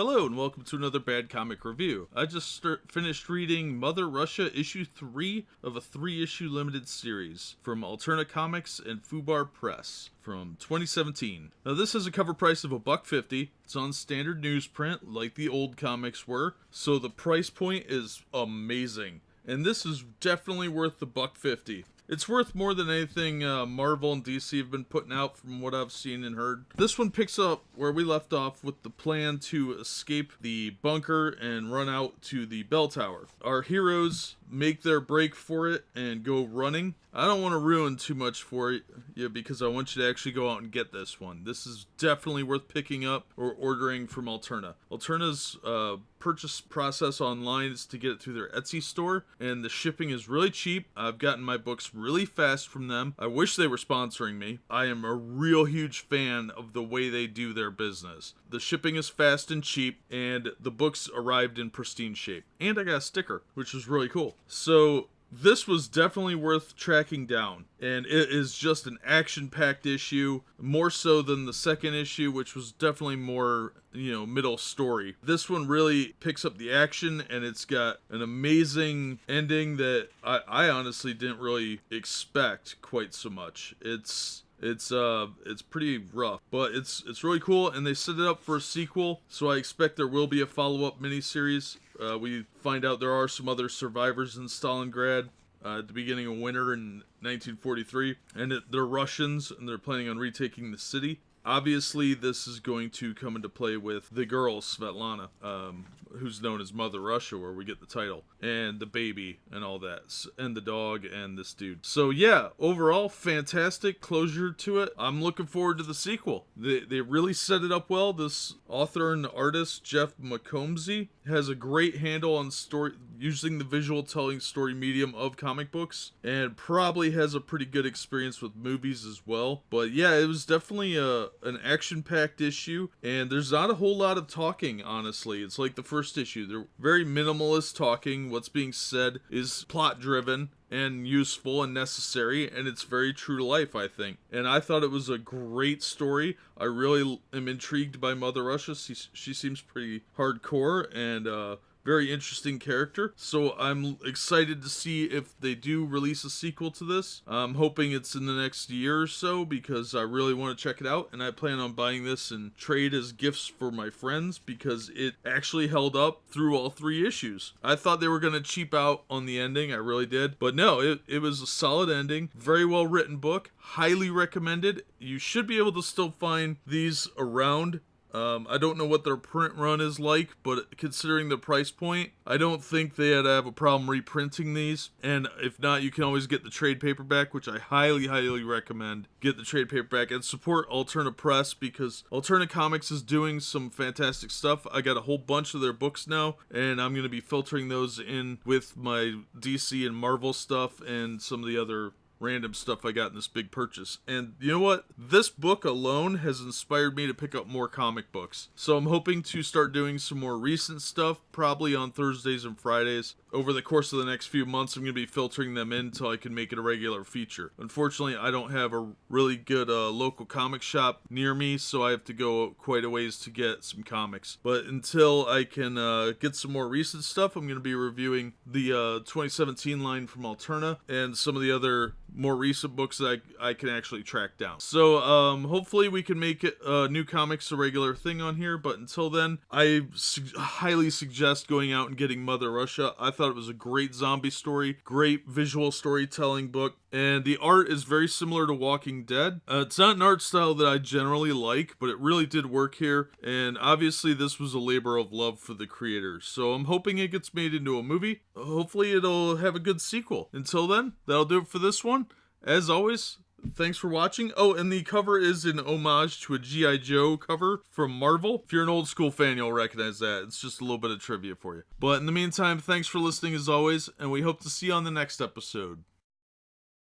Hello and welcome to another Bad Comic Review. I just finished reading Mother Russia issue 3 of a 3-issue limited series from Alterna Comics and Fubar Press from 2017. Now this has a cover price of $1.50. It's on standard newsprint like the old comics were, so the price point is amazing. And this is definitely worth the $1.50. It's worth more than anything Marvel and DC have been putting out from what I've seen and heard. This one picks up where we left off with the plan to escape the bunker and run out to the bell tower. Our heroes make their break for it and go running. I don't want to ruin too much for you because I want you to actually go out and get this one. This is definitely worth picking up or ordering from Alterna. Alterna's purchase process online is to get it through their Etsy store, and the shipping is really cheap. I've gotten my books really fast from them. I wish they were sponsoring me. I am a real huge fan of the way they do their business. The shipping is fast and cheap, and the books arrived in pristine shape. And I got a sticker, which is really cool. So this was definitely worth tracking down, and it is just an action-packed issue, more so than the second issue, which was definitely more, middle story. This one really picks up the action, and it's got an amazing ending that I honestly didn't really expect quite so much. It's pretty rough, but it's really cool, and they set it up for a sequel, so I expect there will be a follow-up miniseries. We find out there are some other survivors in Stalingrad at the beginning of winter in 1943, and they're Russians, and they're planning on retaking the city. Obviously, this is going to come into play with the girl, Svetlana, who's known as Mother Russia, where we get the title, and the baby, and all that, and the dog, and this dude. So yeah, overall, fantastic closure to it. I'm looking forward to the sequel. They really set it up well. This author and artist, Jeff McCombsey, has a great handle on story, using the visual telling story medium of comic books, and probably has a pretty good experience with movies as well. But yeah, it was definitely an action-packed issue, and there's not a whole lot of talking, honestly. It's like the first issue. They're very minimalist talking. What's being said is plot-driven and useful and necessary, and it's very true to life, I think. And I thought it was a great story. I really am intrigued by Mother Russia. She seems pretty hardcore and very interesting character, so I'm excited to see if they do release a sequel to this. I'm hoping it's in the next year or so because I really want to check it out, and I plan on buying this and trade as gifts for my friends because it actually held up through all 3 issues. I thought they were going to cheap out on the ending, I really did, but no, it was a solid ending, very well written book, highly recommended. You should be able to still find these around. I don't know what their print run is like, but considering the price point, I don't think they had to have a problem reprinting these. And if not, you can always get the trade paperback, which I highly, highly recommend. Get the trade paperback and support Alterna Press because Alterna Comics is doing some fantastic stuff. I got a whole bunch of their books now, and I'm going to be filtering those in with my DC and Marvel stuff and some of the other random stuff I got in this big purchase. And you know what? This book alone has inspired me to pick up more comic books. So I'm hoping to start doing some more recent stuff, probably on Thursdays and Fridays. Over the course of the next few months, I'm going to be filtering them in until I can make it a regular feature. Unfortunately, I don't have a really good local comic shop near me, so I have to go quite a ways to get some comics. But until I can get some more recent stuff, I'm going to be reviewing the 2017 line from Alterna and some of the other more recent books that I can actually track down. So hopefully we can make it new comics a regular thing on here, but until then, I highly suggest going out and getting Mother Russia. I thought it was a great zombie story, great visual storytelling book, and the art is very similar to Walking Dead. It's not an art style that I generally like, but it really did work here, and obviously this was a labor of love for the creators, so I'm hoping it gets made into a movie. Hopefully it'll have a good sequel. Until then, that'll do it for this one. As always, thanks for watching. Oh, and the cover is an homage to a G.I. Joe cover from Marvel. If you're an old school fan, you'll recognize that. It's just a little bit of trivia for you. But in the meantime, thanks for listening as always, and we hope to see you on the next episode.